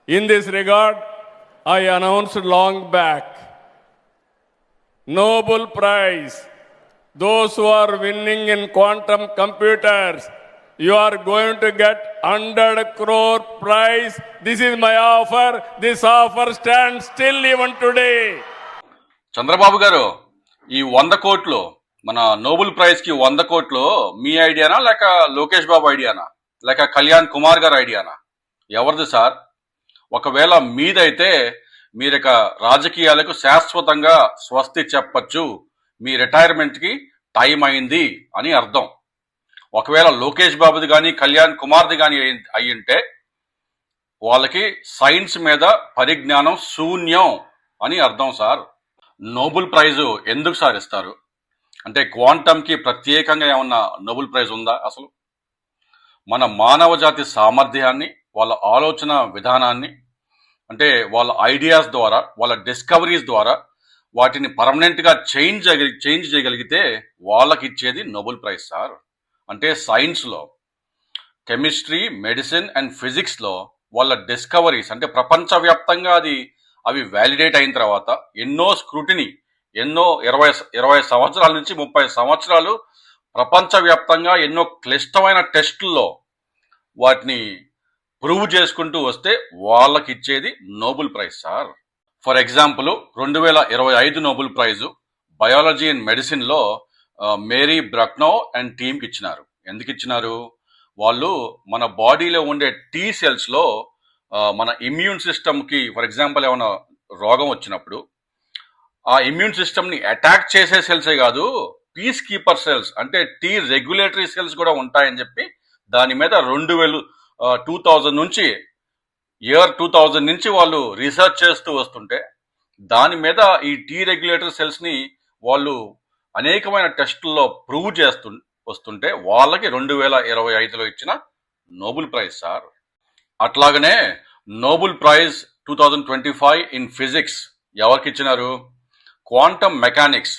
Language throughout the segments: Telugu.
In this regard, I announced long back, Nobel Prize. Those who are winning in quantum computers, you are going to get 100 crore prize. This is my offer. This offer stands still even today. Chandrababu గారు, ఈ 100 కోట్లు మన నోబెల్ ప్రైజ్ కి 100 కోట్లు మీ ఐడియానా లేక లోకేష్ బాబు ఐడియానా లేక కళ్యాణ్ కుమార్ గారు ఐడియానా? ఎవరిది సార్? ఒకవేళ మీదైతే మీరిక రాజకీయాలకు శాశ్వతంగా స్వస్తి చెప్పచ్చు, మీ రిటైర్మెంట్కి టైం అయింది అని అర్థం. ఒకవేళ లోకేష్ బాబుది కానీ కళ్యాణ్ కుమార్ది కానీ అయ్యింటే వాళ్ళకి సైన్స్ మీద పరిజ్ఞానం శూన్యం అని అర్థం సార్. నోబెల్ ప్రైజు ఎందుకు సార్ ఇస్తారు? అంటే క్వాంటంకి ప్రత్యేకంగా ఏమన్నా నోబెల్ ప్రైజ్ ఉందా? అసలు మన మానవ జాతి సామర్థ్యాన్ని, వాళ్ళ ఆలోచన విధానాన్ని, అంటే వాళ్ళ ఐడియాస్ ద్వారా, వాళ్ళ డిస్కవరీస్ ద్వారా వాటిని పర్మనెంట్గా చేంజ్ చేయగలిగితే వాళ్ళకి ఇచ్చేది నోబెల్ ప్రైజ్ సార్. అంటే సైన్స్లో, కెమిస్ట్రీ, మెడిసిన్ అండ్ ఫిజిక్స్లో వాళ్ళ డిస్కవరీస్ అంటే ప్రపంచవ్యాప్తంగా అవి వ్యాలిడేట్ అయిన తర్వాత ఎన్నో స్క్రూటినీ, ఎన్నో 20 సంవత్సరాల నుంచి 30 సంవత్సరాలు ప్రపంచవ్యాప్తంగా ఎన్నో క్లిష్టమైన టెస్టుల్లో వాటిని ప్రూవ్ చేసుకుంటూ వస్తే వాళ్ళకి ఇచ్చేది Nobel prize sir. For example 2025 Nobel prize biology and మెడిసిన్లో మేరీ బ్రక్నో అండ్ టీంకి ఇచ్చినారు. ఎందుకు ఇచ్చినారు? వాళ్ళు మన బాడీలో ఉండే టీ సెల్స్లో మన ఇమ్యూన్ సిస్టమ్కి, ఫర్ ఎగ్జాంపుల్ ఏమైనా రోగం వచ్చినప్పుడు ఆ ఇమ్యూన్ సిస్టమ్ని అటాక్ చేసే సెల్సే కాదు, పీస్ కీపర్ సెల్స్ అంటే టీ రెగ్యులేటరీ సెల్స్ కూడా ఉంటాయని చెప్పి దాని మీద 2000 నుంచి ఇయర్ 2000 నుంచి వాళ్ళు రీసెర్చ్ చేస్తూ వస్తుంటే దాని మీద ఈ టీ రెగ్యులేటరీ సెల్స్ని వాళ్ళు అనేకమైన టెస్టుల్లో ప్రూవ్ చేస్తూ వస్తుంటే వాళ్ళకి 2025లో ఇచ్చిన నోబెల్ ప్రైజ్ సార్. అట్లాగనే నోబెల్ ప్రైజ్ 2025 ఇన్ ఫిజిక్స్ ఎవరికి ఇచ్చినారు? క్వాంటమ్ మెకానిక్స్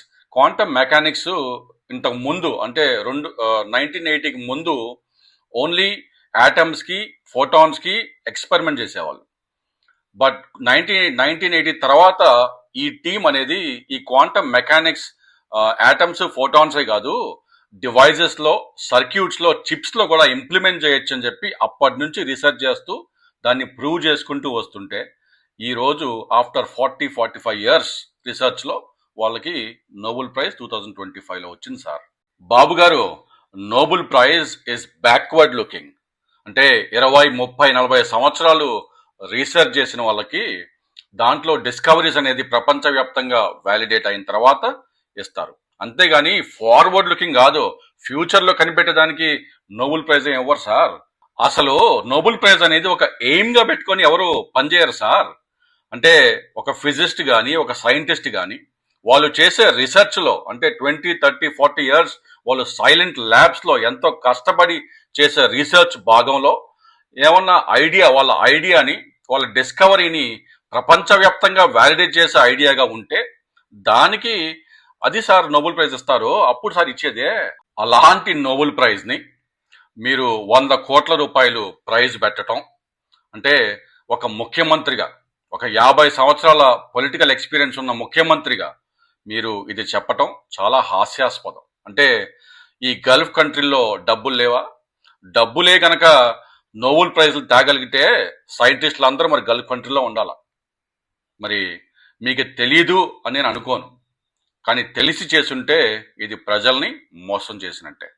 ఇంతకు ముందు అంటే 1980కి ముందు ఓన్లీ యాటమ్స్కి, ఫోటాన్స్కి ఎక్స్పెరిమెంట్ చేసేవాళ్ళు. బట్ 1980 తర్వాత ఈ టీం అనేది ఈ క్వాంటమ్ మెకానిక్స్ యాటమ్స్, ఫోటాన్సే కాదు, డివైజెస్లో, సర్క్యూట్స్లో, చిప్స్లో కూడా ఇంప్లిమెంట్ చేయొచ్చు అని చెప్పి అప్పటి నుంచి రీసెర్చ్ చేస్తూ దాన్ని ప్రూవ్ చేసుకుంటూ వస్తుంటే ఈరోజు ఆఫ్టర్ 40-45 ఇయర్స్ రీసెర్చ్లో వాళ్ళకి నోబెల్ ప్రైజ్ 2025లో వచ్చింది సార్. బాబు గారు, Nobel prize is backward looking. అంటే 20, 30, 40 సంవత్సరాలు రీసెర్చ్ చేసిన వాళ్ళకి దాంట్లో డిస్కవరీస్ అనేది ప్రపంచవ్యాప్తంగా వ్యాలిడేట్ అయిన తర్వాత ఇస్తారు. అంతేగాని ఫార్వర్డ్ లుకింగ్ కాదు. ఫ్యూచర్లో కనిపెట్టడానికి నోబెల్ ప్రైజ్ ఇవ్వరు సార్. అసలు నోబెల్ ప్రైజ్ అనేది ఒక ఎయిమ్గా పెట్టుకొని ఎవరు పనిచేయరు సార్. అంటే ఒక ఫిజిస్ట్ కానీ, ఒక సైంటిస్ట్ కానీ వాళ్ళు చేసే రీసెర్చ్లో అంటే 20, 30, 40 ఇయర్స్ వాళ్ళు సైలెంట్ ల్యాబ్స్లో ఎంతో కష్టపడి చేసే రీసెర్చ్ భాగంలో ఏమన్నా వాళ్ళ ఐడియాని, వాళ్ళ డిస్కవరీని ప్రపంచవ్యాప్తంగా వ్యాలిడేట్ చేసే ఐడియాగా ఉంటే దానికి అది సార్ నోబెల్ ప్రైజ్ ఇస్తారు. అప్పుడు సార్ ఇచ్చేదే. అలాంటి నోబెల్ ప్రైజ్ని మీరు 100 కోట్ల రూపాయలు ప్రైజ్ పెట్టడం అంటే ఒక ముఖ్యమంత్రిగా, ఒక 50 సంవత్సరాల పొలిటికల్ ఎక్స్పీరియన్స్ ఉన్న ముఖ్యమంత్రిగా మీరు ఇది చెప్పటం చాలా హాస్యాస్పదం. అంటే ఈ గల్ఫ్ కంట్రీల్లో డబ్బులు లేవా? డబ్బులే కనుక నోబెల్ ప్రైజ్లు తేగలిగితే సైంటిస్టులు అందరూ మరి గల్ఫ్ కంట్రీలో ఉండాలా? మరి మీకు తెలీదు అని నేను అనుకోను, కానీ తెలిసి చేసుంటే ఇది ప్రజల్ని మోసం చేసినట్టే.